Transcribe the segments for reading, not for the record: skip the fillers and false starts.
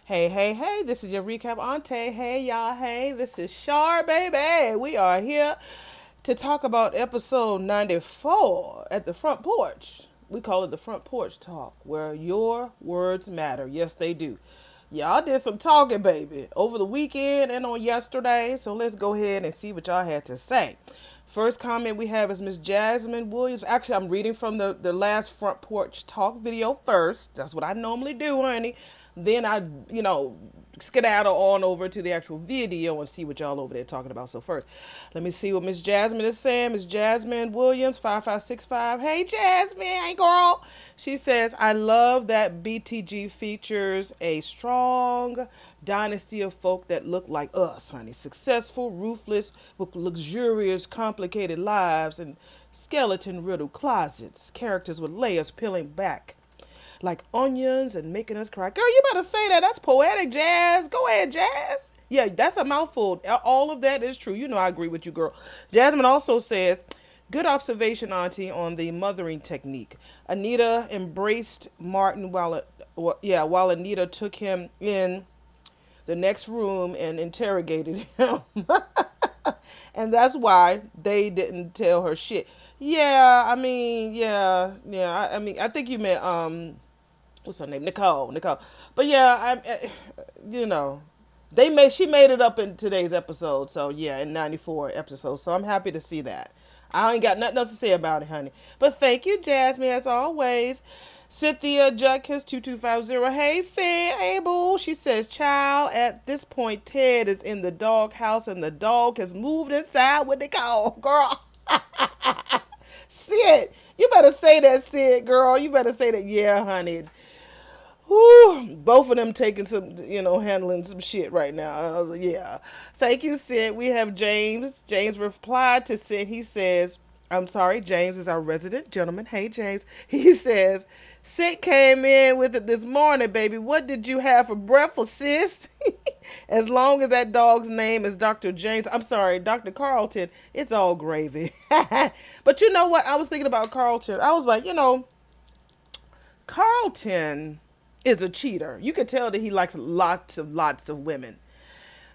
Hey, hey, hey, this is your recap Aunty. Hey, y'all, hey, this is Shar, baby. We are here to talk about episode 94 at the front porch. We call it the front porch talk, where your words matter. Yes, they do. Y'all did some talking, baby, over the weekend and on yesterday. So let's go ahead and see what y'all had to say. First comment we have is Miss Jasmine Williams. Actually, I'm reading from the last front porch talk video first. That's what I normally do, honey. Then I skedaddle on over to the actual video and see what y'all over there talking about. So first, let me see what Miss Jasmine is saying. Miss Jasmine Williams, 5565. Hey, Jasmine, hey, girl. She says, I love that BTG features a strong dynasty of folk that look like us, honey. Successful, ruthless, with luxurious, complicated lives and skeleton riddled closets. Characters with layers peeling back like onions and making us cry. Girl, you better say that. That's poetic, Jazz. Go ahead, Jazz. Yeah, that's a mouthful. All of that is true. You know I agree with you, girl. Jasmine also says, good observation, Auntie, on the mothering technique. Anita embraced Martin while Anita took him in the next room and interrogated him. And that's why they didn't tell her shit. Yeah, I mean, yeah. I think you meant what's her name? Nicole. But yeah, you know, she made it up in today's episode. So yeah, in 94 episodes. So I'm happy to see that. I ain't got nothing else to say about it, honey. But thank you, Jasmine, as always. Cynthia Judkins 2250. Hey, Sid. Hey, boo. She says, child, at this point, Ted is in the dog house and the dog has moved inside with Nicole. Girl. Sid, you better say that, Sid, girl. You better say that. Yeah, honey. Whew, both of them taking some, handling some shit right now. I was like, yeah. Thank you, Sid. We have James. James replied to Sid. He says, I'm sorry, James is our resident gentleman. Hey, James. He says, Sid came in with it this morning, baby. What did you have for breakfast, sis? As long as that dog's name is Dr. James, I'm sorry, Dr. Carlton, it's all gravy. But you know what? I was thinking about Carlton. I was like, Carlton is a cheater. You can tell that he likes lots of women.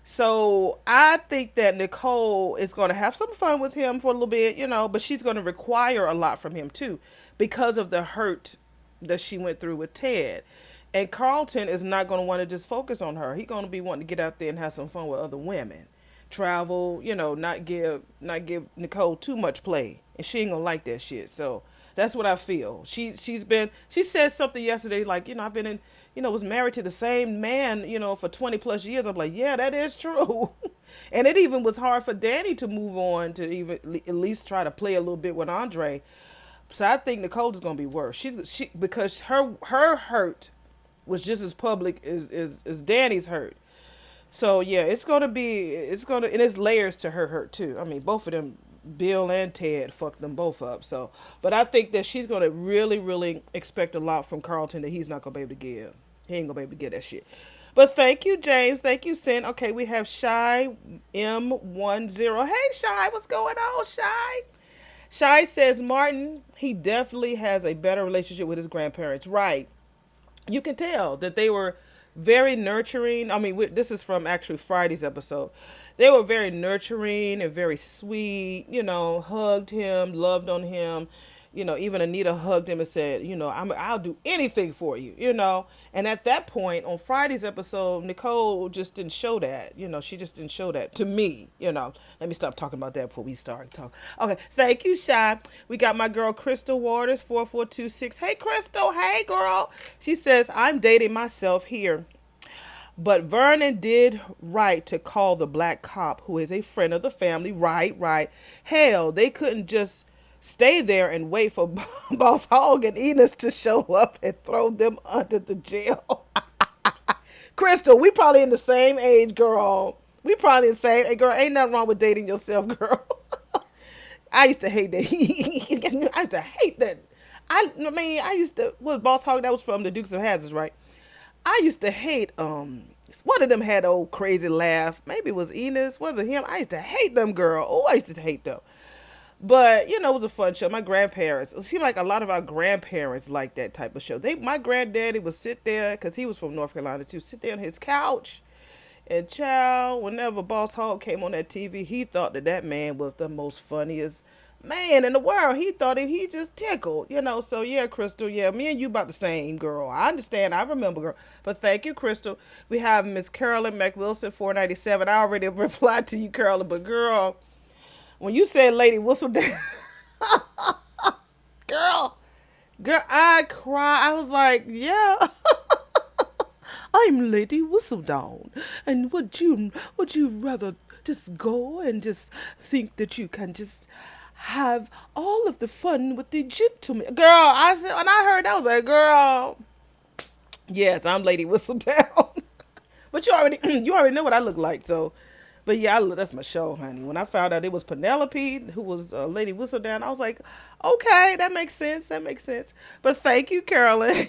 So I think that Nicole is going to have some fun with him for a little bit, but she's going to require a lot from him too because of the hurt that she went through with Ted. And Carlton is not going to want to just focus on her. He's going to be wanting to get out there and have some fun with other women. Travel, not give Nicole too much play. And she ain't going to like that shit. So that's what I feel. She said something yesterday like, I've been in, was married to the same man, for 20 plus years. I'm like, yeah, that is true. And it even was hard for Danny to move on to even at least try to play a little bit with Andre. So I think Nicole is going to be worse. Because her hurt was just as public as Danny's hurt. So yeah, and it's layers to her hurt too. I mean, both of them, Bill and Ted, fucked them both up. So, but I think that she's gonna really, really expect a lot from Carlton that he's not gonna be able to give. He ain't gonna be able to get that shit. But thank you, James. Thank you, Sin. Okay, we have Shy M10. Hey, Shy, what's going on, Shy? Shy says Martin, he definitely has a better relationship with his grandparents. Right. You can tell that they were very nurturing. I mean, this is from actually Friday's episode. They were very nurturing and very sweet, hugged him, loved on him. Even Anita hugged him and said, I'll do anything for you, And at that point on Friday's episode, Nicole just didn't show that. She just didn't show that to me. Let me stop talking about that before we start talking. Okay, thank you, Shy. We got my girl Crystal Waters, 4426. Hey, Crystal. Hey, girl. She says, I'm dating myself here. But Vernon did right to call the black cop, who is a friend of the family. Right. Hell, they couldn't just stay there and wait for Boss Hogg and Enos to show up and throw them under the jail. Crystal, we probably in the same age, girl. We probably in the same age, girl. Ain't nothing wrong with dating yourself, girl. I used to hate that. I used to hate that. I used to, what Boss Hogg, that was from the Dukes of Hazzard, right? I used to hate one of them had an old crazy laugh. Maybe it was Enos. Was it him? I used to hate them, girl. Oh, I used to hate them. But it was a fun show. My grandparents, it seemed like a lot of our grandparents liked that type of show. My granddaddy would sit there because he was from North Carolina too. Sit there on his couch, and child, whenever Boss Hogg came on that TV, he thought that man was the most funniest man in the world. He thought he just tickled. So yeah, Crystal, yeah, me and you about the same, girl. I understand. I remember, girl. But thank you, Crystal. We have Miss Carolyn McWilson, 497. I already replied to you, Carolyn, but girl, when you said Lady Whistledown, girl, girl, I cried. I was like, yeah. I'm Lady Whistledown, and would you rather just go and just think that you can just have all of the fun with the gentleman? Girl, I said when I heard that, I was like, girl, yes, I'm Lady Whistledown. But you already know what I look like, so. But yeah, that's my show, honey. When I found out it was Penelope who was Lady Whistledown, I was like, okay, that makes sense. That makes sense. But thank you, Carolyn.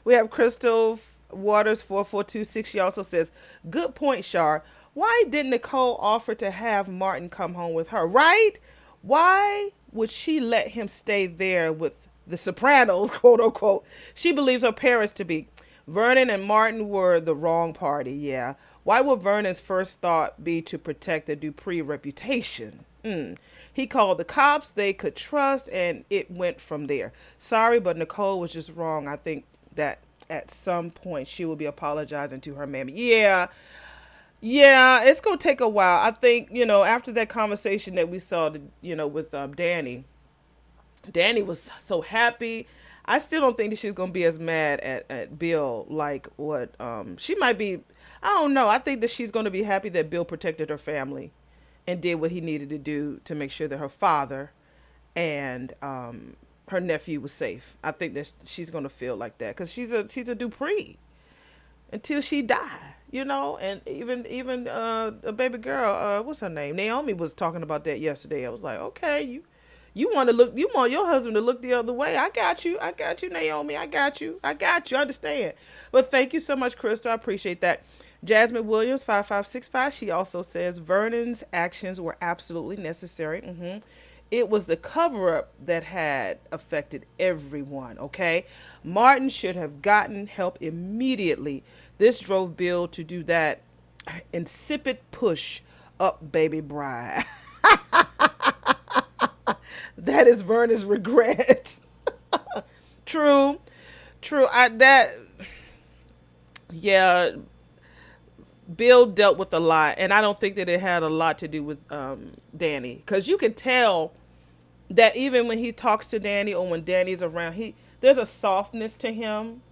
We have Crystal Waters 4426. She also says, good point, Shar. Why didn't Nicole offer to have Martin come home with her? Right? Why would she let him stay there with the Sopranos, quote unquote? She believes her parents to be. Vernon and Martin were the wrong party, yeah. Why would Vernon's first thought be to protect the Dupree reputation? He called the cops they could trust, and it went from there. Sorry, but Nicole was just wrong. I think that at some point she will be apologizing to her mammy. Yeah, yeah, it's going to take a while. I think, after that conversation that we saw, with Danny was so happy. I still don't think that she's gonna be as mad at Bill like what she might be. I don't know. I think that she's gonna be happy that Bill protected her family and did what he needed to do to make sure that her father and her nephew was safe. I think that she's gonna feel like that because she's a Dupree until she die. And even a baby girl, what's her name? Naomi was talking about that yesterday. I was like, okay, you want your husband to look the other way. I got you, Naomi. I understand. But thank you so much, Crystal. I appreciate that. Jasmine Williams 5565. She also says Vernon's actions were absolutely necessary. It was the cover up that had affected everyone, okay? Martin should have gotten help immediately. This drove Bill to do that insipid push up baby bride. That is Vernon's regret. True. True. Yeah, Bill dealt with a lot, and I don't think that it had a lot to do with Danny, because you can tell that even when he talks to Danny or when Danny's around, there's a softness to him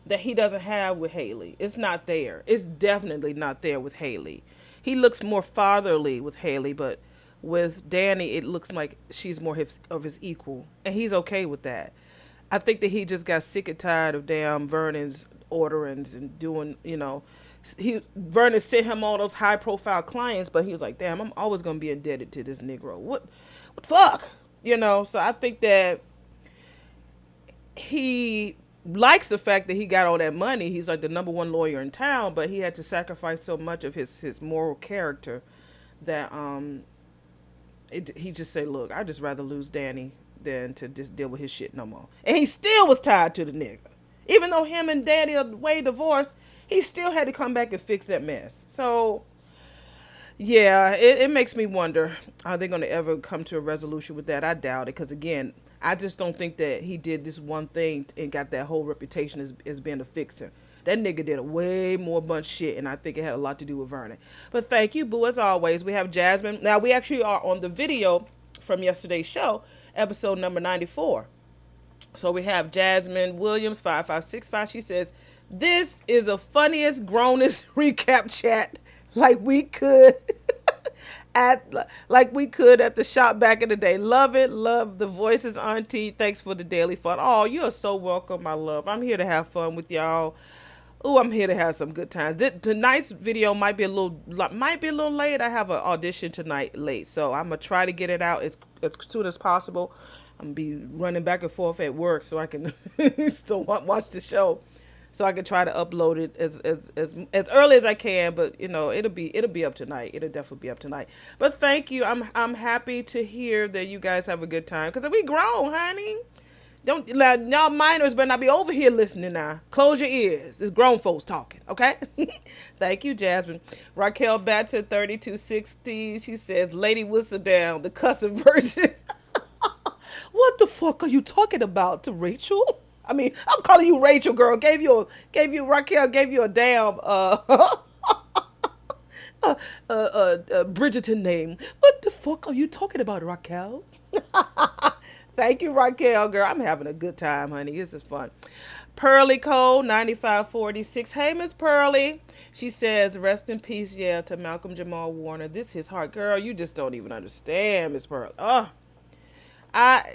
that he doesn't have with Haley. It's not there. It's definitely not there with Haley. He looks more fatherly with Haley, but with Danny, it looks like she's more of his equal, and he's okay with that. I think that he just got sick and tired of damn Vernon's orderings and doing, Vernon sent him all those high profile clients, but he was like, damn, I'm always gonna be indebted to this Negro. What the fuck? So I think that he likes the fact that he got all that money. He's like the number one lawyer in town, but he had to sacrifice so much of his moral character that he just said, look, I'd just rather lose Danny than to just deal with his shit no more. And he still was tied to the nigga. Even though him and Danny are way divorced, he still had to come back and fix that mess. So, yeah, it makes me wonder, are they going to ever come to a resolution with that? I doubt it, because again, I just don't think that he did this one thing and got that whole reputation as being a fixer. That nigga did a way more bunch shit, and I think it had a lot to do with Vernon. But thank you, Boo, as always. We have Jasmine. Now, we actually are on the video from yesterday's show, episode number 94. So we have Jasmine Williams, 5565. She says, this is the funniest, grownest recap chat like we could at the shop back in the day. Love it. Love the voices, Auntie. Thanks for the daily fun. Oh, you are so welcome, my love. I'm here to have fun with y'all. Oh, I'm here to have some good times. Tonight's video might be a little late. I have an audition tonight late, so I'm gonna try to get it out as soon as possible. I'm gonna be running back and forth at work so I can still watch the show. so I can try to upload it as early as I can. But it'll be up tonight. It'll definitely be up tonight. But thank you. I'm happy to hear that you guys have a good time because we grown, honey. Don't y'all minors better not be over here listening now. Close your ears. It's grown folks talking, okay? Thank you, Jasmine. Raquel Batson 3260. She says, Lady Whistle Down, the cussing version. What the fuck are you talking about to Rachel? I mean, I'm calling you Rachel, girl. Raquel gave you a damn Bridgerton name. What the fuck are you talking about, Raquel? Thank you, Raquel, girl. I'm having a good time, honey. This is fun. Pearly Cole, 9546. Hey, Miss Pearly. She says, rest in peace, yeah, to Malcolm Jamal Warner. This is his heart. Girl, you just don't even understand, Miss Pearly.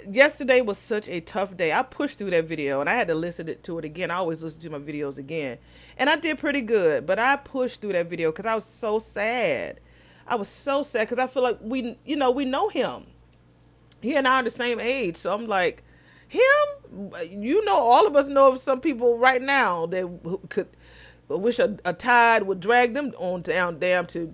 Yesterday was such a tough day. I pushed through that video and I had to listen to it again. I always listen to my videos again. And I did pretty good, but I pushed through that video because I was so sad. I was so sad because I feel like we know him. He and I are the same age. So I'm like, him? All of us know of some people right now that could wish a tide would drag them on down in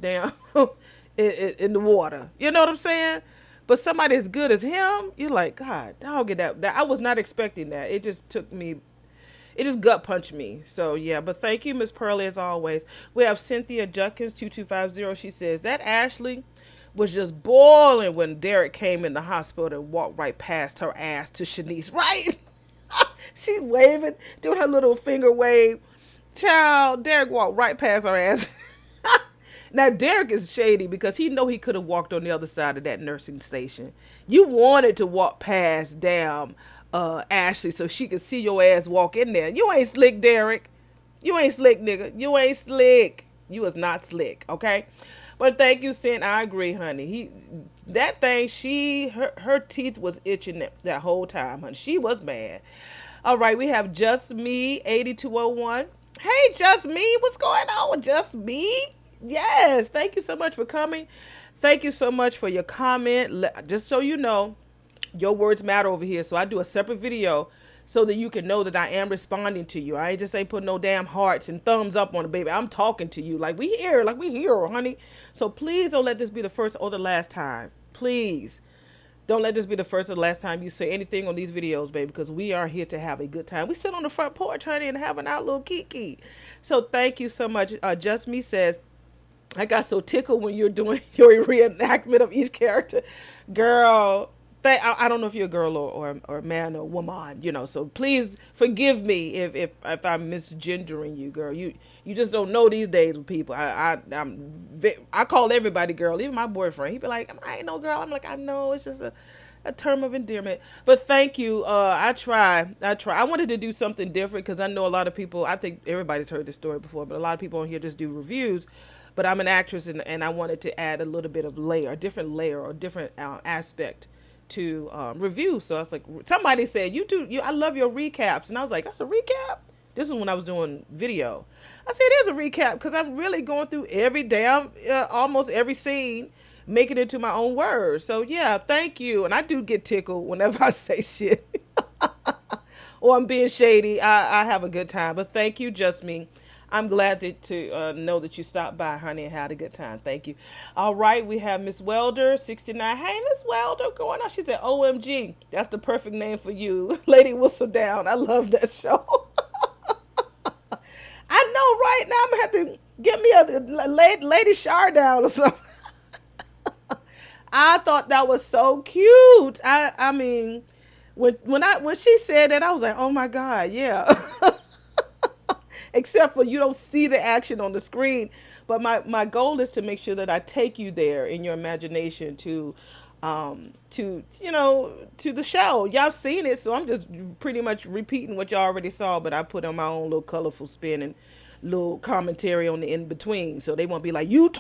the water. You know what I'm saying? But somebody as good as him, you're like, God, dog, get that. I was not expecting that. It just gut punched me. So yeah, but thank you, Miss Pearly, as always. We have Cynthia Judkins 2250. She says that Ashley was just boiling when Derek came in the hospital and walked right past her ass to Shanice, right? She's waving, doing her little finger wave. Child, Derek walked right past her ass. Now, Derek is shady because he know he could have walked on the other side of that nursing station. You wanted to walk past damn Ashley so she could see your ass walk in there. You ain't slick, Derek. You ain't slick, nigga. You ain't slick. You was not slick, okay? But thank you, Sin. I agree, honey. Her teeth was itching that whole time, honey. She was mad. All right, we have Just Me 8201. Hey, Just Me, what's going on? Just Me? Yes, thank you so much for coming. Thank you so much for your comment. Just so you know, your words matter over here. So I do a separate video so that you can know that I am responding to you. I ain't putting no damn hearts and thumbs up on it, baby. I'm talking to you like we here, honey. So please don't let this be the first or the last time. Please don't let this be the first or the last time you say anything on these videos, baby, because we are here to have a good time. We sit on the front porch, honey, and having our little kiki. So thank you so much. Just Me says, I got so tickled when you're doing your reenactment of each character. Girl, I don't know if you're a girl or a man or a woman, so please forgive me if I'm misgendering you, girl. You just don't know these days with people. I call everybody girl, even my boyfriend. He be like, I ain't no girl. I'm like, I know, it's just a term of endearment. But thank you. I try. I wanted to do something different because I know a lot of people, I think everybody's heard this story before, but a lot of people on here just do reviews. But I'm an actress and I wanted to add a little bit of a different layer or different aspect to review. So I was like, somebody said, I love your recaps. And I was like, that's a recap? This is when I was doing video. I said, it is a recap because I'm really going through every damn, almost every scene, making it to my own words. So yeah, thank you. And I do get tickled whenever I say shit. Or I'm being shady. I have a good time. But thank you, Just Me. I'm glad to know that you stopped by, honey, and had a good time. Thank you. All right, we have Miss Welder, 69. Hey, Miss Welder, going on? She said, OMG, that's the perfect name for you. Lady Whistle Down. I love that show. I know, right? Now I'm going to have to get me a Lady Shar down or something. I thought that was so cute. I mean, when she said that, I was like, oh, my God, yeah. Except for you don't see the action on the screen. But my goal is to make sure that I take you there in your imagination to the show. Y'all seen it, so I'm just pretty much repeating what y'all already saw, but I put on my own little colorful spin and little commentary on the in between, so they won't be like, you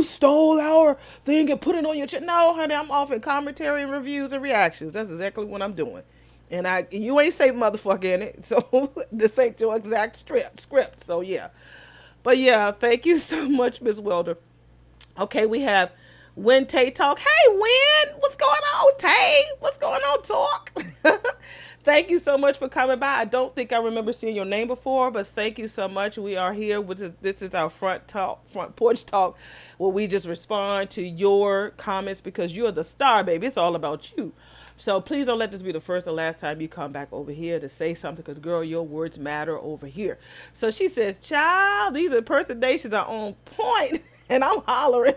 stole our thing and put it on your No, honey, I'm offering commentary and reviews and reactions. That's exactly what I'm doing. And you ain't say motherfucker in it, so this ain't your exact script. So yeah, but yeah, thank you so much, Miss Welder. Okay, we have Win Tay Talk. Hey, Win, what's going on, Tay? What's going on, Talk? Thank you so much for coming by. I don't think I remember seeing your name before, but thank you so much. We are here. This is our front porch talk, where we just respond to your comments because you're the star, baby. It's all about you. So please don't let this be the first or last time you come back over here to say something, because girl, your words matter over here. So she says, "Child, these impersonations are on point," and I'm hollering.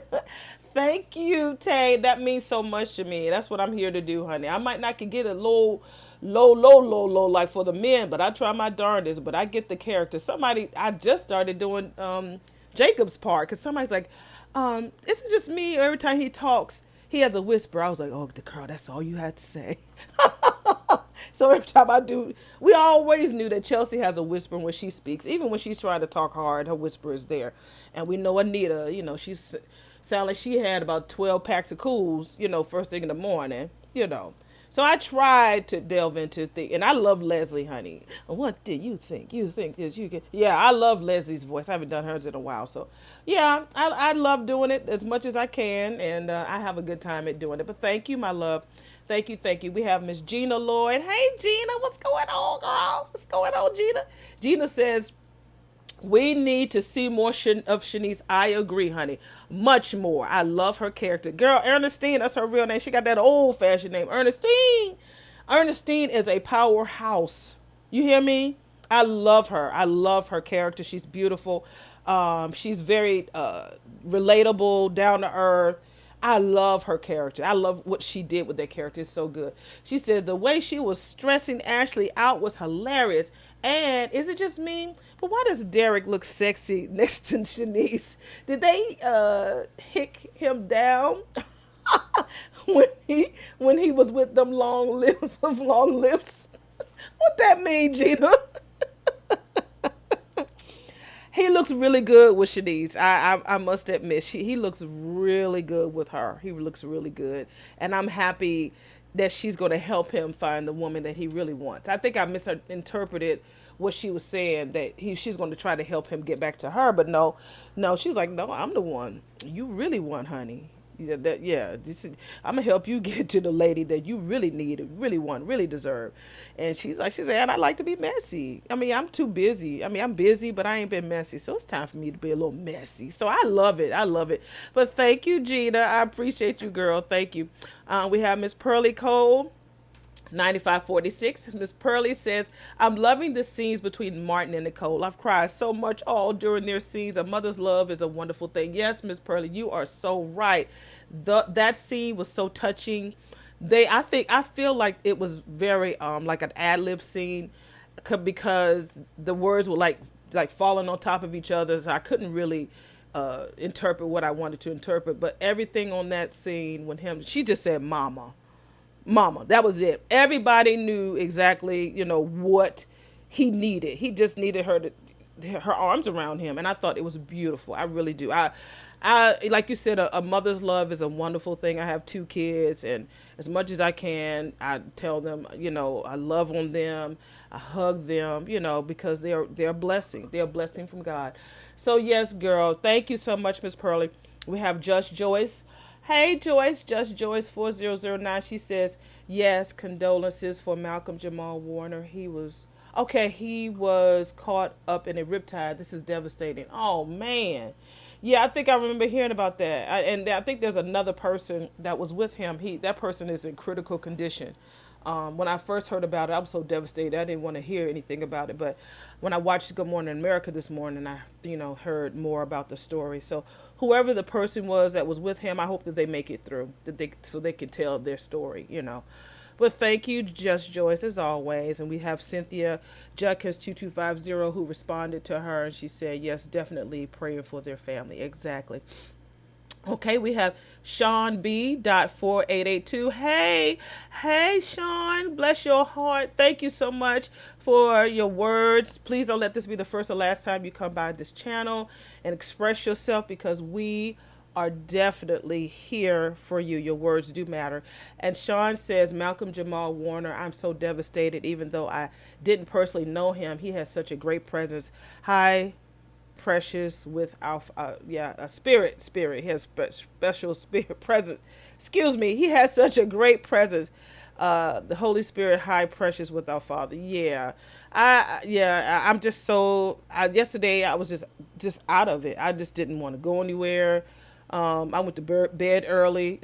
Thank you, Tay. That means so much to me. That's what I'm here to do, honey. I might not can get a low like for the men, but I try my darndest. But I get the character. Somebody, I just started doing Jacob's part, because somebody's like, is it just me? Or every time he talks, he has a whisper. I was like, oh, the girl, that's all you had to say. So every time I do, we always knew that Chelsea has a whisper when she speaks. Even when she's trying to talk hard, her whisper is there. And we know Anita, she's sound like she had about 12 packs of cools, first thing in the morning. So I tried to delve into things, and I love Leslie, honey. What did you think? You think this? You can? Yeah, I love Leslie's voice. I haven't done hers in a while, so yeah, I love doing it as much as I can, and I have a good time at doing it. But thank you, my love. Thank you, thank you. We have Miss Gina Lloyd. Hey, Gina, what's going on, girl? What's going on, Gina? Gina says, we need to see more of Shanice. I agree, honey. Much more. I love her character. Girl, Ernestine, that's her real name. She got that old fashioned name. Ernestine. Ernestine is a powerhouse. You hear me? I love her. I love her character. She's beautiful. She's very relatable, down to earth. I love her character. I love what she did with that character. It's so good. She said the way she was stressing Ashley out was hilarious. And is it just me? But why does Derek look sexy next to Shanice? Did they hick him down when he was with them long lips? What that mean, Gina? He looks really good with Shanice. I must admit, he looks really good with her. He looks really good, and I'm happy that she's going to help him find the woman that he really wants. I think I misinterpreted what she was saying, that she's going to try to help him get back to her, but no, she's like, no, I'm the one you really want, honey. Yeah, I'm gonna help you get to the lady that you really need, really want, really deserve. And she's saying, I'd like to be messy. I mean, I'm too busy. I mean, I'm busy, but I ain't been messy. So it's time for me to be a little messy. So I love it. I love it. But thank you, Gina. I appreciate you, girl. Thank you. We have Miss Pearlie Cole. 9546. Miss Pearlie says, I'm loving the scenes between Martin and Nicole. I've cried so much all during their scenes. A mother's love is a wonderful thing. Yes, Miss Pearlie, you are so right. That scene was so touching. I feel like it was very like an ad lib scene, because the words were like falling on top of each other. So I couldn't really interpret what I wanted to interpret. But everything on that scene when she just said mama, that was it. Everybody knew exactly what he needed. He just needed her arms around him, and I thought it was beautiful. I really do. I like you said, a mother's love is a wonderful thing. I have 2 kids, and as much as I can, I tell them, I love on them, I hug them, because they're a blessing. They're a blessing from God. So yes, girl, thank you so much, Miss Pearlie. We have Just Joyce. Hey, Joyce, Just Joyce 4009. She says, yes, condolences for Malcolm Jamal Warner. He was caught up in a riptide. This is devastating. Oh, man. Yeah, I think I remember hearing about that. And I think there's another person that was with him. That person is in critical condition. When I first heard about it, I was so devastated. I didn't want to hear anything about it. But when I watched Good Morning America this morning, I, heard more about the story. So whoever the person was that was with him, I hope that they make it through, so they can tell their story. But thank you, Just Joyce, as always. And we have Cynthia Judkins2250 who responded to her, and she said, yes, definitely praying for their family. Exactly. Okay, we have Sean B. 4882. Hey, Sean, bless your heart. Thank you so much for your words. Please don't let this be the first or last time you come by this channel and express yourself, because we are definitely here for you. Your words do matter. And Sean says, Malcolm Jamal Warner, I'm so devastated. Even though I didn't personally know him, he has such a great presence. Hi, Precious with a spirit. He has special spirit presence. Excuse me. He has such a great presence. The Holy Spirit, high precious with our Father. Yeah, I'm just so. Yesterday I was just out of it. I just didn't want to go anywhere. I went to bed early.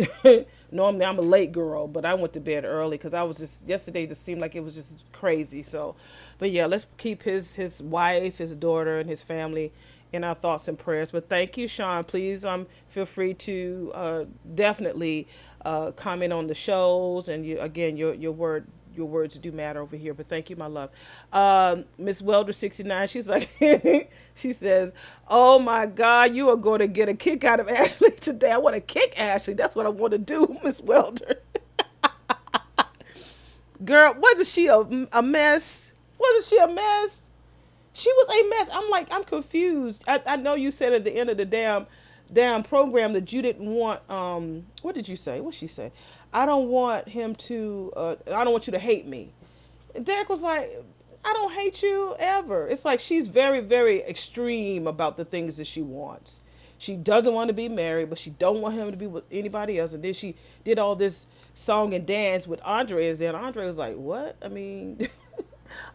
Normally I'm a late girl, but I went to bed early because I was just yesterday. Just seemed like it was just crazy. So, but yeah, let's keep his wife, his daughter, and his family in our thoughts and prayers. But thank you, Sean. Please feel free to definitely comment on the shows, and you again your words do matter over here. But thank you, my love. Miss Welder 69, she's like, she says, "Oh my God, you are going to get a kick out of Ashley today. I want to kick Ashley. That's what I want to do, Miss Welder." Girl, wasn't she a mess? Wasn't she a mess? She was a mess. I'm like, I'm confused. I know you said at the end of the damn program that you didn't want what did you say? What she say? I don't want him to I don't want you to hate me. And Derek was like, I don't hate you ever. It's like she's very, very extreme about the things that she wants. She doesn't want to be married, but she don't want him to be with anybody else. And then she did all this song and dance with Andre, and then Andre was like, what? I mean,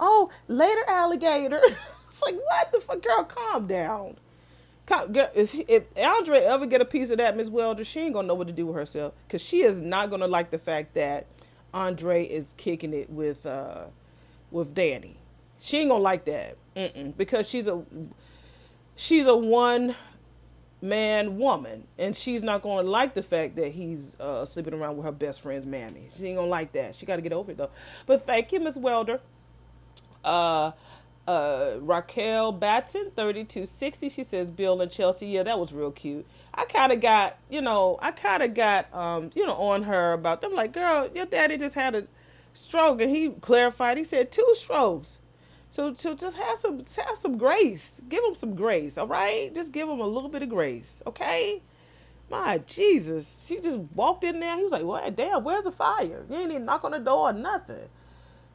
oh, later, alligator. It's like, what the fuck, girl? Calm down. If Andre ever get a piece of that, Miss Welder, she ain't gonna know what to do with herself because she is not gonna like the fact that Andre is kicking it with Danny. She ain't gonna like that. Because she's a one man woman, and she's not gonna like the fact that he's sleeping around with her best friend's mammy. She ain't gonna like that. She got to get over it though. But thank you, Miss Welder. Uh, Raquel Batson 3260. She says Bill and Chelsea. Yeah, that was real cute. I kind of got, on her about them. Like, girl, your daddy just had a stroke, and he clarified. He said 2 strokes. So just have some grace. Give him some grace, all right? Just give him a little bit of grace, okay? My Jesus, she just walked in there. He was like, "What? Damn, where's the fire? You ain't even knock on the door or nothing."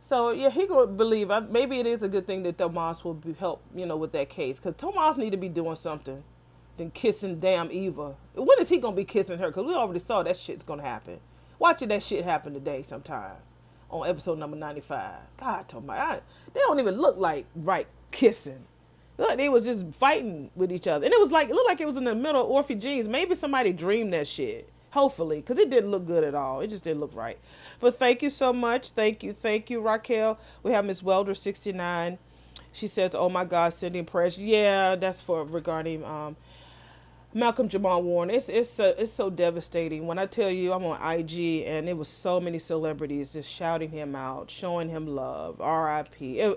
So yeah, he gonna believe. Maybe it is a good thing that Tomas will help, with that case, because Tomas need to be doing something than kissing damn Eva. When is he gonna be kissing her? Because we already saw that shit's gonna happen. Watching that shit happen today sometime on episode number 95. God, Tomas, they don't even look like right kissing. Look, they was just fighting with each other, and it looked like it was in the middle of Orphe Jeans. Maybe somebody dreamed that shit. Hopefully, because it didn't look good at all. It just didn't look right. But thank you so much. Thank you, Raquel. We have Miss Welder 69. She says, "Oh my God, sending prayers." Yeah, that's for regarding Malcolm Jamal Warner. It's so devastating. When I tell you, I'm on IG, and it was so many celebrities just shouting him out, showing him love. R.I.P.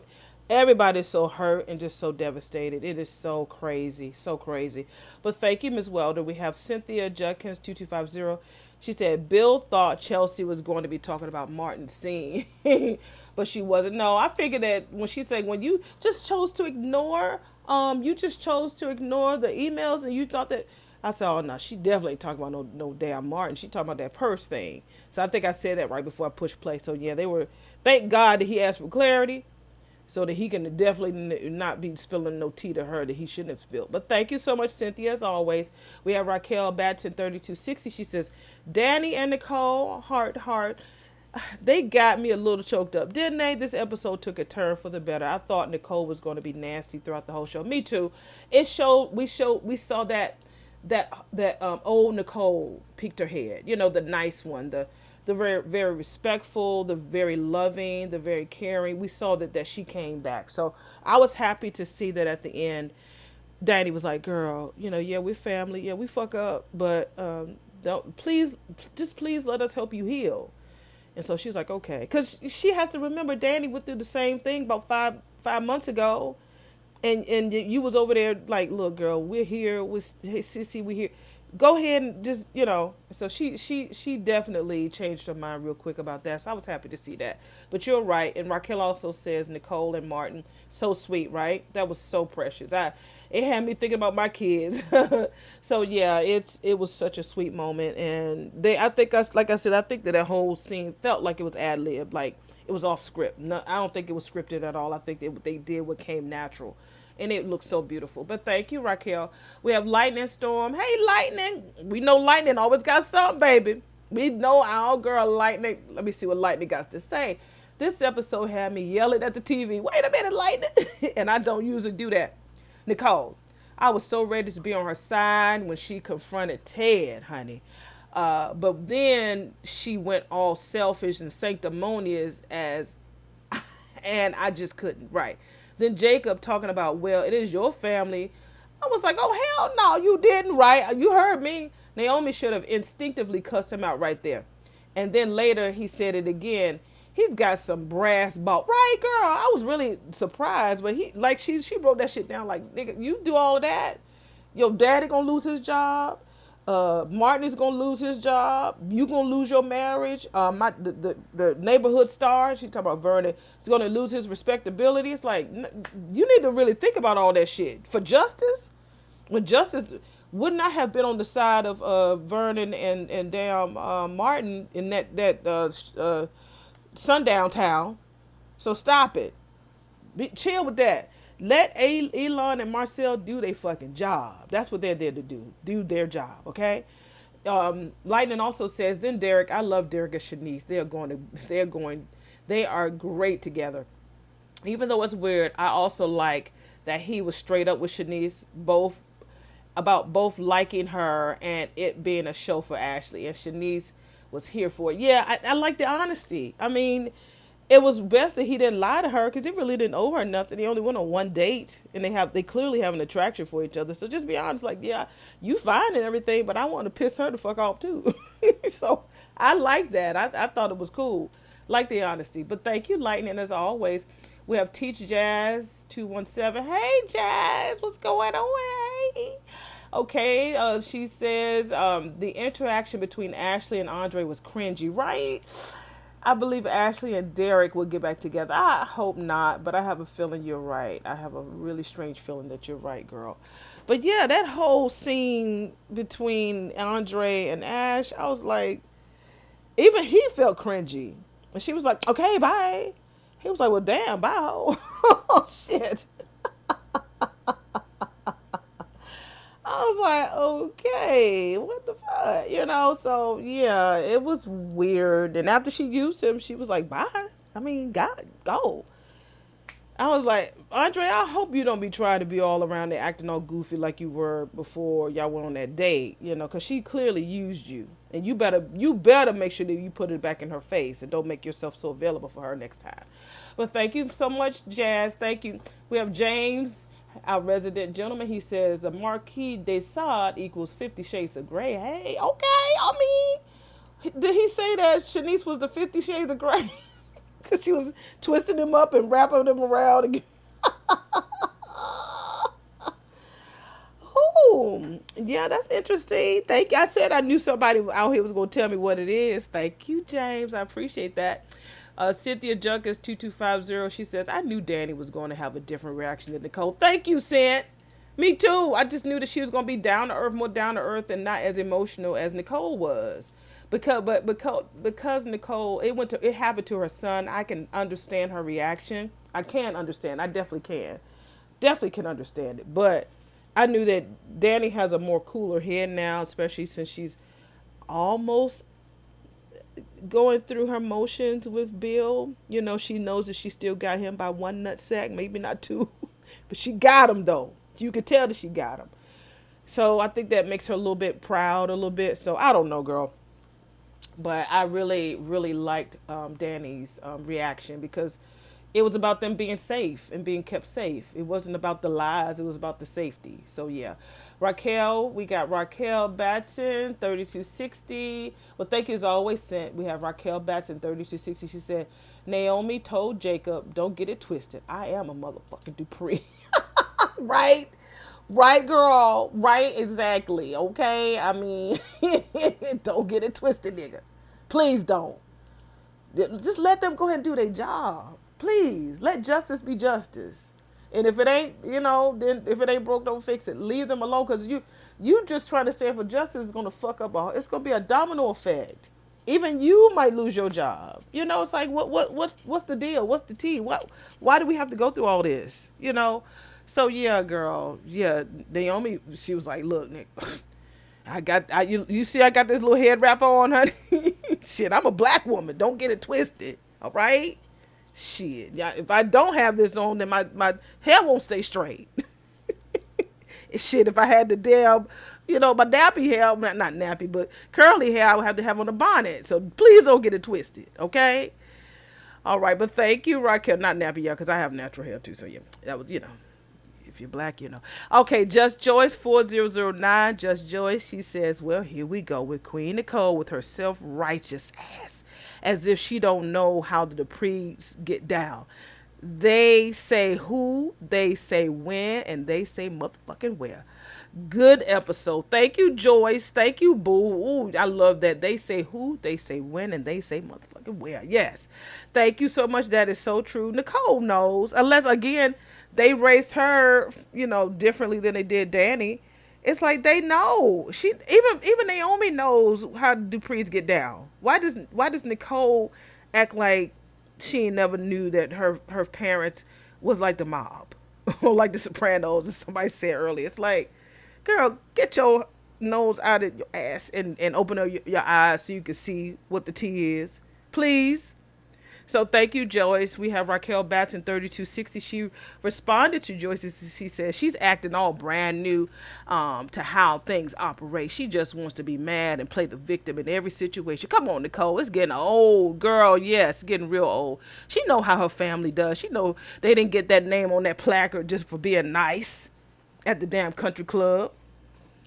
Everybody's so hurt and just so devastated. It is so crazy, so crazy. But thank you, Ms. Welder. We have Cynthia Judkins 2250. She said Bill thought Chelsea was going to be talking about Martin's scene, but she wasn't. No, I figured that when she said when you just chose to ignore, you just chose to ignore the emails, and you thought that. I said, oh no, she definitely ain't talking about no damn Martin. She talking about that purse thing. So I think I said that right before I pushed play. So yeah, they were. Thank God that he asked for clarity, so that he can definitely not be spilling no tea to her that he shouldn't have spilled. But thank you so much, Cynthia, as always. We have Raquel Batson 3260. She says, Danny and Nicole, heart, they got me a little choked up, didn't they? This episode took a turn for the better. I thought Nicole was going to be nasty throughout the whole show. Me too. We saw that old Nicole peeked her head. The nice one, the very, very respectful, the very loving, the very caring. We saw that she came back. So I was happy to see that at the end, Danny was like, girl, yeah, we're family. Yeah, we fuck up, but don't please let us help you heal. And so she was like, okay. Because she has to remember Danny went through the same thing about five months ago. And you was over there like, look, girl, we're here. Hey, Sissy, we're here. Go ahead and just, So she definitely changed her mind real quick about that. So I was happy to see that. But you're right. And Raquel also says Nicole and Martin, so sweet, right? That was so precious. It had me thinking about my kids. So yeah, it was such a sweet moment. And I think that whole scene felt like it was ad lib, like it was off script. No, I don't think it was scripted at all. I think they did what came natural. And it looks so beautiful. But thank you, Raquel. We have Lightning Storm. Hey, Lightning. We know Lightning always got something, baby. We know our girl Lightning. Let me see what Lightning got to say. This episode had me yelling at the TV. Wait a minute, Lightning. And I don't usually do that. Nicole, I was so ready to be on her side when she confronted Ted, honey. But then she went all selfish and sanctimonious as, and I just couldn't. Right. Then Jacob talking about, well, it is your family. I was like, oh, hell no, you didn't, right? You heard me. Naomi should have instinctively cussed him out right there. And then later he said it again. He's got some brass ball. Right, girl. I was really surprised, but he like she wrote that shit down like, nigga, you do all of that? Your daddy gonna lose his job. Martin is gonna lose his job. You gonna lose your marriage. The neighborhood star. She talking about Vernon. Is gonna lose his respectability. It's like you need to really think about all that shit for justice. When justice would not have been on the side of Vernon and damn Martin in that sundown town. So stop it. Chill with that. Let Elon and Marcel do their fucking job. That's what they're there to do. Do their job, okay? Lightning also says, then Derek, I love Derek and Shanice. They are great together. Even though it's weird, I also like that he was straight up with Shanice, both liking her and it being a show for Ashley. And Shanice was here for it. Yeah, I like the honesty. I mean, it was best that he didn't lie to her because he really didn't owe her nothing. They only went on one date, and they clearly have an attraction for each other. So just be honest, like, yeah, you fine and everything, but I want to piss her the fuck off too. So I like that. I thought it was cool, like the honesty. But thank you, Lightning, as always. We have Teach Jazz 217. Hey Jazz, what's going on? Hey. Okay, she says the interaction between Ashley and Andre was cringy, right? I believe Ashley and Derek will get back together. I hope not, but I have a feeling you're right. I have a really strange feeling that you're right, girl. But yeah, that whole scene between Andre and Ash, I was like, even he felt cringy. And she was like, okay, bye. He was like, well, damn, bye. Oh, shit. I was like, okay, what the fuck? So yeah, it was weird. And after she used him, she was like, bye. I mean, God, go. I was like, Andre, I hope you don't be trying to be all around there acting all goofy like you were before y'all went on that date, because she clearly used you. And you better make sure that you put it back in her face and don't make yourself so available for her next time. But thank you so much, Jazz. Thank you. We have James, our resident gentleman. He says the Marquis de Sade equals 50 Shades of Grey. Hey, okay. I mean, did he say that Shanice was the 50 Shades of Grey? Because she was twisting him up and wrapping him around again. Oh, yeah, that's interesting. Thank you. I said I knew somebody out here was going to tell me what it is. Thank you, James. I appreciate that. Cynthia Junkins 2250. She says, I knew Danny was going to have a different reaction than Nicole. Thank you, Cent. Me too. I just knew that she was going to be down to earth, more down to earth, and not as emotional as Nicole was. Because Nicole, it happened to her son. I can understand her reaction. I can understand. I definitely can. Definitely can understand it. But I knew that Danny has a more cooler head now, especially since she's almost going through her motions with Bill. She knows that she still got him by one nut sack, maybe not two, but she got him though. You could tell that she got him. So I think that makes her a little bit proud, a little bit. So I don't know, girl. But I really, really liked Danny's reaction because it was about them being safe and being kept safe. It wasn't about the lies. It was about the safety. So, yeah. We got Raquel Batson, 3260. Well, thank you as always sent. We have Raquel Batson, 3260. She said, Naomi told Jacob, don't get it twisted. I am a motherfucking Dupree. Right? Right, girl. Right, exactly. Okay? I mean, don't get it twisted, nigga. Please don't. Just let them go ahead and do their job. Please. Let justice be justice. And if it ain't, then if it ain't broke, don't fix it. Leave them alone because you just trying to stand for justice is going to fuck up it's going to be a domino effect. Even you might lose your job. It's like, what's the deal? What's the tea? Why do we have to go through all this? So, yeah, girl. Yeah, Naomi, she was like, look, Nick, You see I got this little head wrap on, honey. Shit, I'm a black woman. Don't get it twisted. All right? Shit. Yeah, if I don't have this on, then my hair won't stay straight. Shit, if I had the damn, my nappy hair, not nappy, but curly hair, I would have to have on a bonnet. So please don't get it twisted, okay? All right, but thank you, Raquel. Not nappy, yeah, because I have natural hair too. So yeah, that was, if you're black, Okay, Just Joyce 4009. Just Joyce, she says, well, here we go with Queen Nicole with her self-righteous ass. As if she don't know how the Duprees get down. They say who, they say when, and they say motherfucking where. Good episode. Thank you, Joyce. Thank you, Boo. Ooh, I love that. They say who, they say when, and they say motherfucking where. Yes. Thank you so much. That is so true. Nicole knows. Unless, again, they raised her, differently than they did Danny. It's like they know. She even Naomi knows how Dupree's get down. Why does Nicole act like she never knew that her parents was like the mob or like the Sopranos, as somebody said earlier? It's like, girl, get your nose out of your ass and open up your eyes so you can see what the tea is, please. So thank you, Joyce. We have Raquel Batson 3260. She responded to Joyce. She said she's acting all brand new to how things operate. She just wants to be mad and play the victim in every situation. Come on, Nicole. It's getting old, girl. Yes, getting real old. She know how her family does. She know they didn't get that name on that placard just for being nice at the damn country club.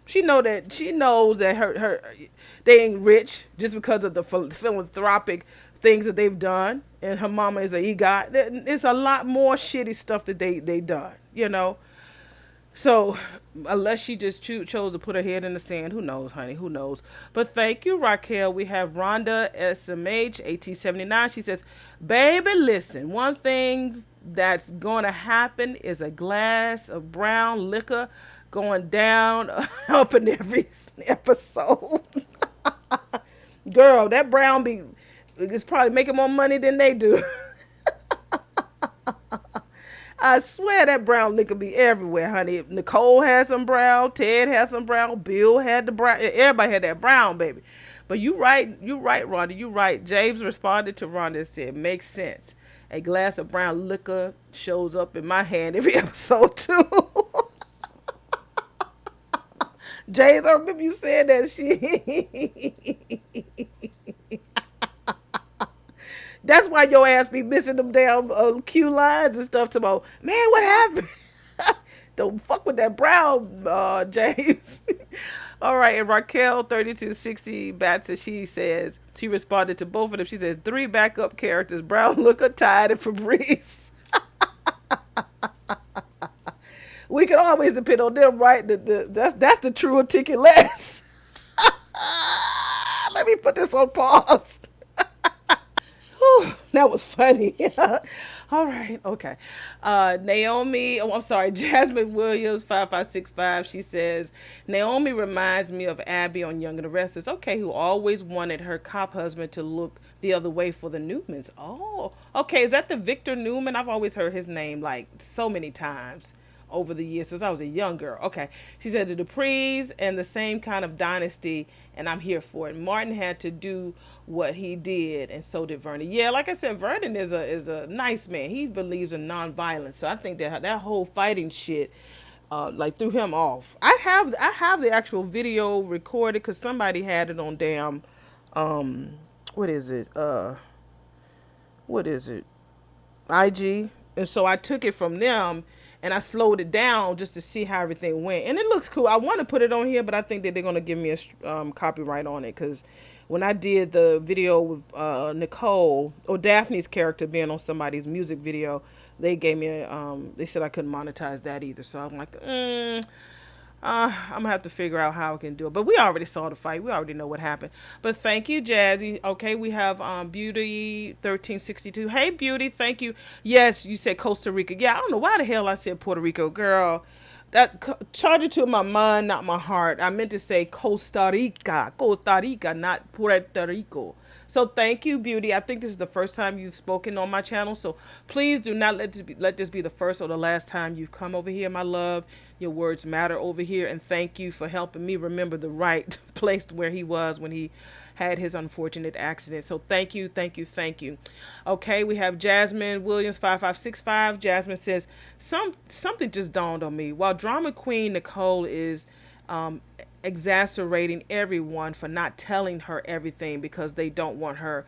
She knows that her they ain't rich just because of the philanthropic things that they've done, and her mama is an EGOT. It's a lot more shitty stuff that they done. So unless she just chose to put her head in the sand, who knows, honey? Who knows? But thank you, Raquel. We have Rhonda SMH 1879. She says, "Baby, listen. One thing that's going to happen is a glass of brown liquor going down up in every episode." Girl, that brown be is probably making more money than they do. I swear that brown liquor be everywhere, honey. Nicole had some brown, Ted had some brown, Bill had the brown, everybody had that brown, baby. But you right, Rhonda, you right. James responded to Rhonda and said, makes sense. A glass of brown liquor shows up in my hand every episode too. James, I remember you saying that shit. That's why your ass be missing them damn cue lines and stuff. About, man, what happened? Don't fuck with that brown, James. All right, and Raquel 3260 Batson, she says, she responded to both of them. She said, 3 backup characters, Brown, Looker, Tide, and Fabrice. We can always depend on them, right? That's the true ticket less. Let me put this on pause. Whew, that was funny. All right, okay. Naomi, I'm sorry, Jasmine Williams 5565. She says, Naomi reminds me of Abby on Young and the Restless. Okay, who always wanted her cop husband to look the other way for the Newmans. Oh, okay. Is that the Victor Newman? I've always heard his name like so many times over the years since I was a young girl. Okay. She said the Duprees and the same kind of dynasty, and I'm here for it. Martin had to do what he did, and so did Vernon. Yeah, like I said, Vernon is a nice man. He believes in nonviolence. So I think that whole fighting shit like threw him off. I have the actual video recorded because somebody had it on damn what is it? IG. And so I took it from them and I slowed it down just to see how everything went. And it looks cool. I want to put it on here, but I think that they're going to give me a copyright on it because when I did the video with Nicole, or Daphne's character being on somebody's music video, they gave me they said I couldn't monetize that either. So I'm like, I'm gonna have to figure out how I can do it. But we already saw the fight. We already know what happened. But thank you, Jazzy. Okay, we have Beauty 1362. Hey, Beauty, thank you. Yes, you said Costa Rica. Yeah, I don't know why the hell I said Puerto Rico, girl. That charge it to my mind, not my heart. I meant to say Costa Rica, not Puerto Rico. So thank you, Beauty. I think this is the first time you've spoken on my channel. So please do not let this be the first or the last time you've come over here, my love. Your words matter over here. And thank you for helping me remember the right place where he was when he had his unfortunate accident. So thank you, thank you, thank you. Okay, we have Jasmine Williams 5565. Jasmine says, something just dawned on me. While drama queen Nicole is um, exacerbating everyone for not telling her everything because they don't want her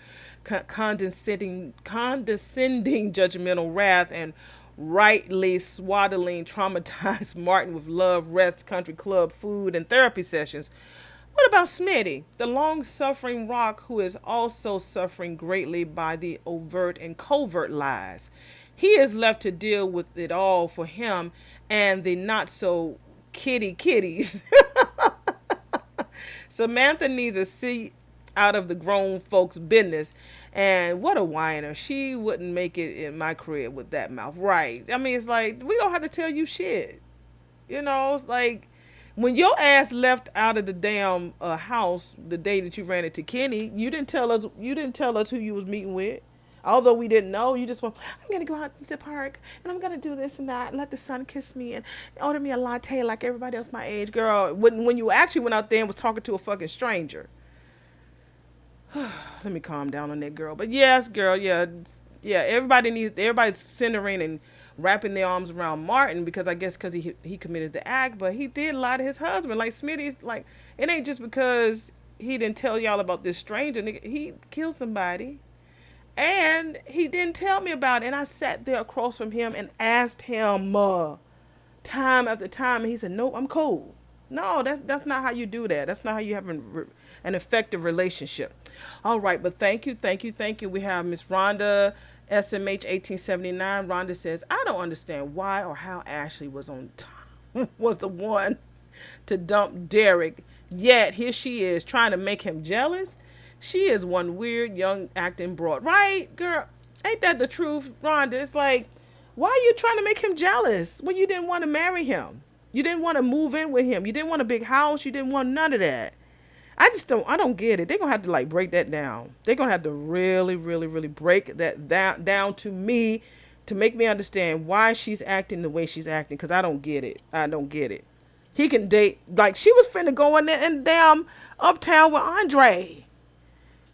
condescending judgmental wrath, and rightly swaddling traumatized Martin with love, rest, country club, food, and therapy sessions. What about Smitty, the long suffering rock who is also suffering greatly by the overt and covert lies? He is left to deal with it all for him and the not so kitties. Samantha needs a seat out of the grown folks' business. And what a whiner. She wouldn't make it in my crib with that mouth. Right. I mean, it's like, we don't have to tell you shit. You know, it's like when your ass left out of the damn house the day that you ran into Kenny, you didn't tell us. You didn't tell us who you was meeting with. Although we didn't know, you just went, I'm going to go out to the park and I'm going to do this and that and let the sun kiss me and order me a latte like everybody else my age. Girl, when you actually went out there and was talking to a fucking stranger. Let me calm down on that, girl. But yes, girl, yeah. Yeah, everybody's centering and wrapping their arms around Martin because I guess because he committed the act, but he did lie to his husband. Like Smitty's, like, it ain't just because he didn't tell y'all about this stranger. Nigga, he killed somebody. And he didn't tell me about it. And I sat there across from him and asked him time after time. And he said, nope, I'm cool. No, that's not how you do that. That's not how you have an effective relationship. All right, but thank you, thank you, thank you. We have Miss Rhonda, SMH 1879. Rhonda says, I don't understand why or how Ashley was on time, was the one to dump Derek. Yet here she is trying to make him jealous. She is one weird young acting broad. Right, girl? Ain't that the truth, Rhonda? It's like, why are you trying to make him jealous when you didn't want to marry him? You didn't want to move in with him. You didn't want a big house. You didn't want none of that. I don't get it. They're going to have to like break that down. They're going to have to really, really, really break that down to me to make me understand why she's acting the way she's acting. Because I don't get it. I don't get it. He can date, like she was finna go in there and damn uptown with Andre.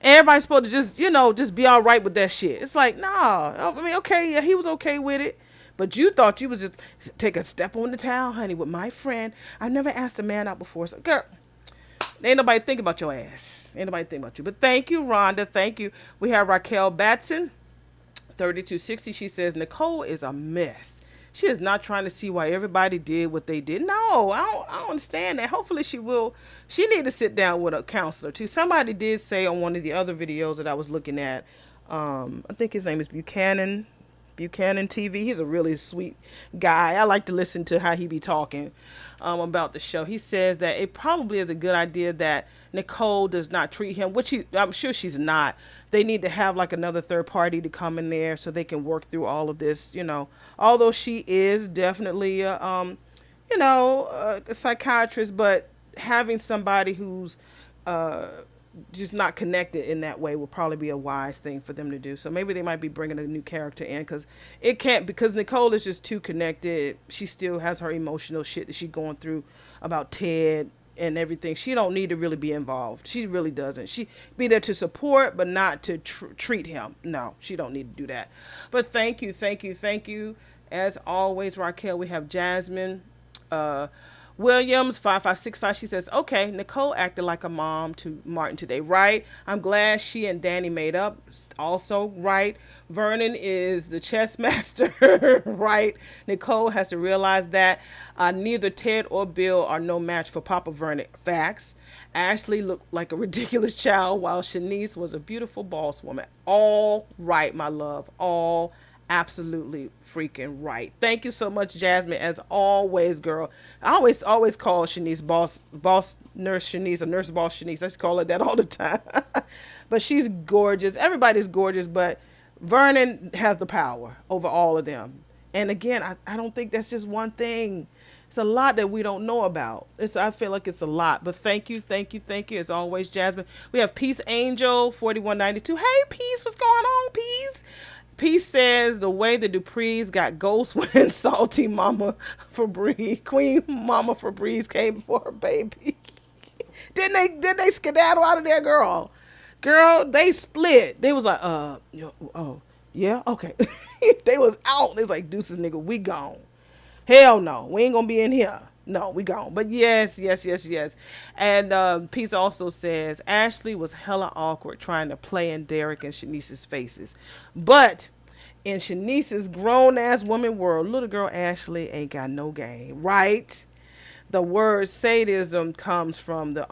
Everybody's supposed to just, just be all right with that shit. It's like, nah. I mean, okay, yeah, he was okay with it. But you thought you was just take a step on the town, honey, with my friend. I never asked a man out before. So, girl, ain't nobody think about your ass. Ain't nobody think about you. But thank you, Rhonda. Thank you. We have Raquel Batson, 3260. She says, Nicole is a mess. She is not trying to see why everybody did what they did. No, I don't understand that. Hopefully she will. She need to sit down with a counselor too. Somebody did say on one of the other videos that I was looking at, I think his name is Buchanan TV. He's a really sweet guy. I like to listen to how he be talking about the show. He says that it probably is a good idea that Nicole does not treat him, which I'm sure she's not. They need to have like another third party to come in there so they can work through all of this, although she is definitely a psychiatrist, but having somebody who's just not connected in that way will probably be a wise thing for them to do. So maybe they might be bringing a new character in because Nicole is just too connected. She still has her emotional shit that she's going through about Ted and everything. She don't need to really be involved. She really doesn't. She be there to support, but not to treat him. No, she don't need to do that. But thank you, thank you, thank you. As always, Raquel, we have Jasmine Williams 5565. She says, okay, Nicole acted like a mom to Martin today, right? I'm glad she and Danny made up. Also, right? Vernon is the chess master, right? Nicole has to realize that neither Ted or Bill are no match for Papa Vernon. Facts. Ashley looked like a ridiculous child while Shanice was a beautiful boss woman. All right, my love. All absolutely freaking right. Thank you so much, Jasmine. As always, girl. I always call Shanice boss nurse Shanice or nurse boss Shanice. I just call her that all the time. But she's gorgeous. Everybody's gorgeous, but Vernon has the power over all of them. And again, I don't think that's just one thing. It's a lot that we don't know about. I feel like it's a lot. But thank you, thank you, thank you. As always, Jasmine. We have Peace Angel 4192. Hey, Peace, what's going on, Peace? Peace says the way the Duprees got ghost when salty Mama Febreze, Queen Mama Febreze came before her baby. Didn't they skedaddle out of there, girl? Girl, they split. They was like, oh, yeah, okay. They was out. They was like, deuces, nigga, we gone. Hell no, we ain't gonna be in here. No, we gone. But yes, yes, yes, yes. And Peace also says Ashley was hella awkward trying to play in Derek and Shanice's faces, but in Shanice's grown ass woman world, little girl Ashley ain't got no game, right? The word sadism comes from the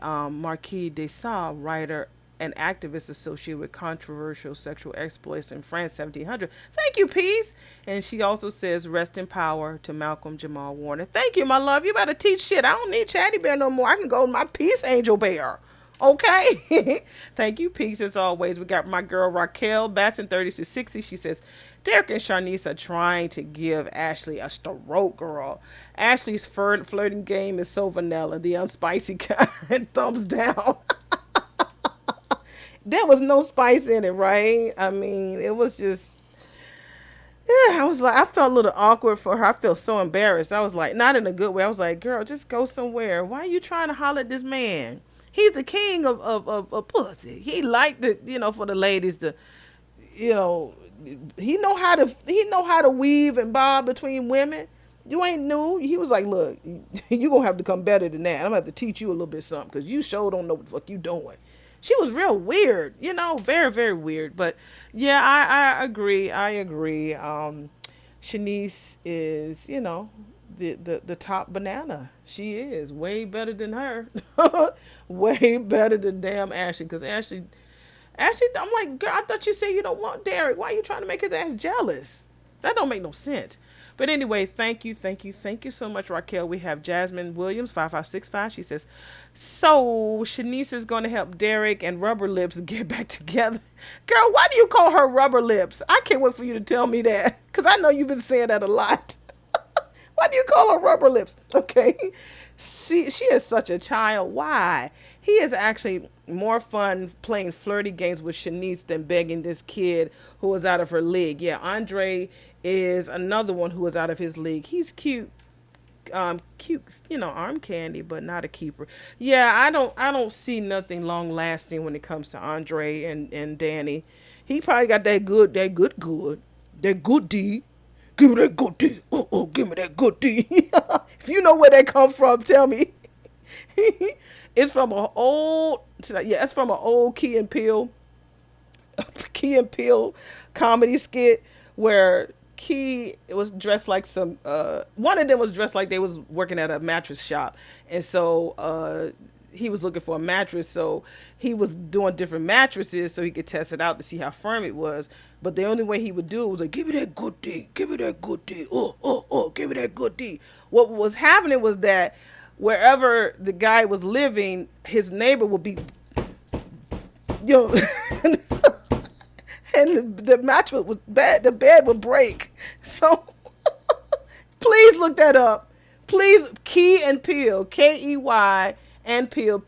Marquis de Sade, writer and activist associated with controversial sexual exploits in France 1700. Thank you, Peace. And she also says rest in power to Malcolm Jamal Warner. Thank you, my love. You better teach shit. I don't need Chatty Bear no more. I can go with my Peace Angel Bear. Okay. Thank you, Peace, as always. We got my girl Raquel Batson 30 to 60. She says Derek and Sharnice are trying to give Ashley a stroke, girl. Ashley's flirting game is so vanilla, the unspicy kind. Thumbs down. There was no spice in it, right? I mean, it was just, yeah, I was like, I felt a little awkward for her. I felt so embarrassed. I was like, not in a good way. I was like, girl, just go somewhere. Why are you trying to holler at this man? He's the king of pussy. He liked it, for the ladies to, you know, he know how to weave and bob between women. You ain't new. He was like, look, you gonna have to come better than that. I'm gonna have to teach you a little bit something because you sure don't know what the fuck you doing. She was real weird, very, very weird. But yeah, I agree. I agree. Shanice is, the top banana. She is way better than her. Way better than damn Ashley. Because Ashley, I'm like, girl, I thought you said you don't want Derek. Why are you trying to make his ass jealous? That don't make no sense. But anyway, thank you, thank you, thank you so much, Raquel. We have Jasmine Williams, 5565. She says, so Shanice is going to help Derek and Rubber Lips get back together. Girl, why do you call her Rubber Lips? I can't wait for you to tell me that, because I know you've been saying that a lot. Why do you call her Rubber Lips? Okay. She is such a child. Why? He is actually more fun playing flirty games with Shanice than begging this kid who is out of her league. Yeah, Andre is another one who is out of his league. He's cute, cute, arm candy, but not a keeper. Yeah, I don't see nothing long lasting when it comes to Andre and Danny. He probably got that good, that good D. Give me that good D. Give me that good D. If you know where that come from, tell me. It's from it's from an old Key and Peele comedy skit where Key was dressed like one of them was dressed like they was working at a mattress shop, and so he was looking for a mattress, so he was doing different mattresses so he could test it out to see how firm it was. But the only way he would do it was like, give me that good D, give me that good D, give me that good D. What was happening was that wherever the guy was living, his neighbor would be, and the mattress was bad. The bed would break. So please look that up. Please, Key and Peele, Key and Peele,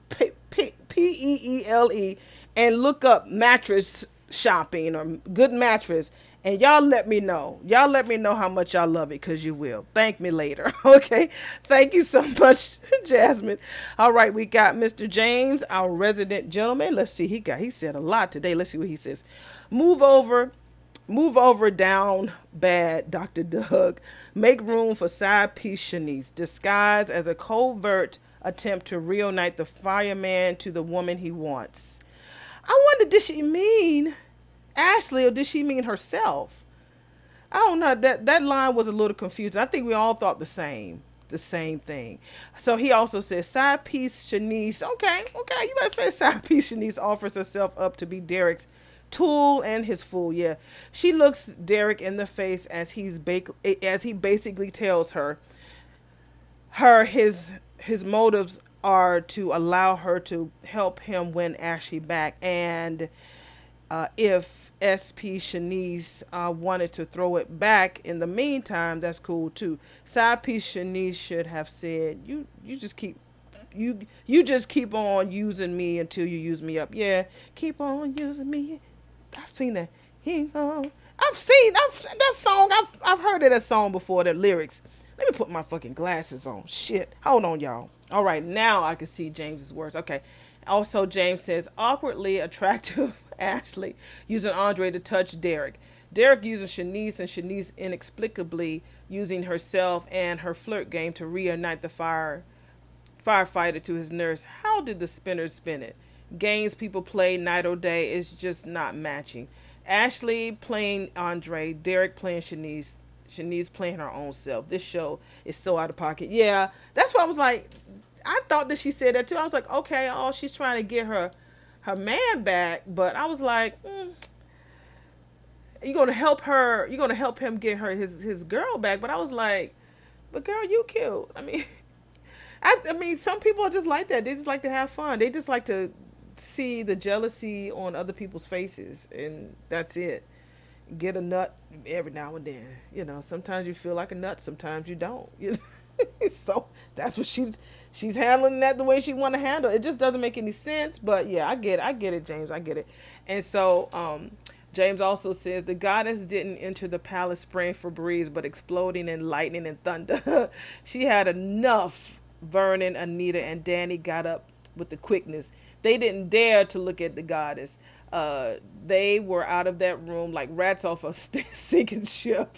Peele, and look up mattress shopping or good mattress. And y'all let me know. Y'all let me know how much y'all love it, because you will. Thank me later. Okay? Thank you so much, Jasmine. All right, we got Mr. James, our resident gentleman. Let's see. He said a lot today. Let's see what he says. Move over down bad, Dr. Doug. Make room for side piece Shanice. Disguised as a covert attempt to reunite the fireman to the woman he wants. I wonder, did she mean Ashley or did she mean herself? I don't know. That line was a little confusing. I think we all thought the same thing. So he also says side piece Shanice. Okay, you better say side piece Shanice offers herself up to be Derek's tool and his fool. Yeah, she looks Derek in the face as he basically tells her his motives are to allow her to help him win Ashley back. And If SP Shanice wanted to throw it back in the meantime, that's cool too. Side piece Shanice should have said, "You just you just keep on using me until you use me up." Yeah, keep on using me. I've seen that. I've that song. I've heard of that song before. The lyrics. Let me put my fucking glasses on. Shit. Hold on, y'all. All right, now I can see James's words. Okay. Also, James says awkwardly attractive Ashley using Andre to touch Derek. Derek uses Shanice, and Shanice inexplicably using herself and her flirt game to reunite the firefighter to his nurse. How did the spinners spin it? Games people play night or day is just not matching. Ashley playing Andre, Derek playing Shanice, Shanice playing her own self. This show is so out of pocket. Yeah, that's why I was like, I thought that she said that too. I was like, okay, oh, she's trying to get her man back, but I was like, you're gonna help her. You're gonna help him get his girl back. But I was like, but girl, you cute. I mean, I mean, some people are just like that. They just like to have fun. They just like to see the jealousy on other people's faces, and that's it. Get a nut every now and then. You know, sometimes you feel like a nut, sometimes you don't. You know? So that's what she's handling that the way she want to handle. It just doesn't make any sense. But yeah, I get it, James. I get it. And so James also says the goddess didn't enter the palace spraying for breeze, but exploding in lightning and thunder. She had enough. Vernon, Anita, and Danny got up with the quickness. They didn't dare to look at the goddess. They were out of that room like rats off a sinking ship.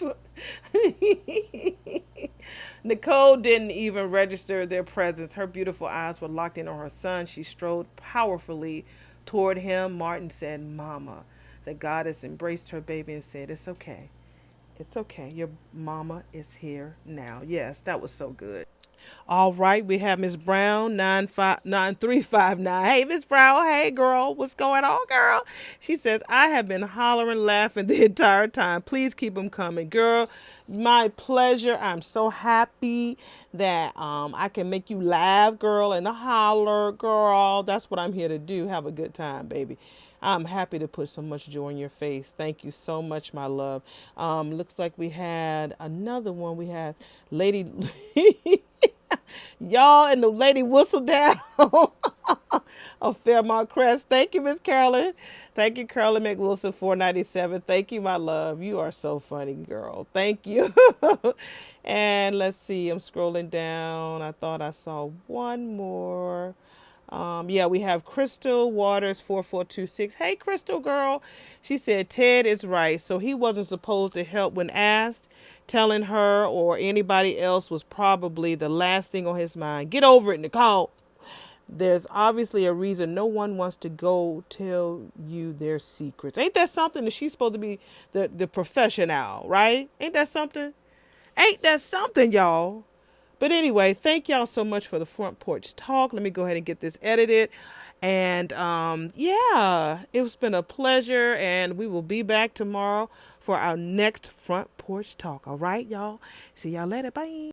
Nicole didn't even register their presence. Her beautiful eyes were locked in on her son. She strode powerfully toward him. Martin said, "Mama." The goddess embraced her baby and said, "It's okay. It's okay. Your mama is here now." Yes, that was so good. All right, we have Miss Brown 9359. Hey, Miss Brown. Hey, girl. What's going on, girl? She says, I have been hollering, laughing the entire time. Please keep them coming, girl. My pleasure. I'm so happy that I can make you laugh, girl, and holler, girl. That's what I'm here to do. Have a good time, baby. I'm happy to put so much joy in your face. Thank you so much, my love. Looks like we had another one. We have Lady Y'all and the lady whistle down of Fairmont Crest. Thank you, Miss Carolyn. Thank you, Carolyn McWilson, 497. Thank you, my love. You are so funny, girl. Thank you. And let's see. I'm scrolling down. I thought I saw one more. Yeah, we have Crystal Waters 4426. Hey, Crystal girl. She said Ted is right. So he wasn't supposed to help when asked. Telling her or anybody else was probably the last thing on his mind. Get over it, Nicole. There's obviously a reason no one wants to go tell you their secrets. Ain't that something that she's supposed to be the professional, right? Ain't that something? Ain't that something, y'all? But anyway, thank y'all so much for the front porch talk. Let me go ahead and get this edited. And yeah, it's been a pleasure. And we will be back tomorrow for our next front porch talk. All right, y'all. See y'all later. Bye.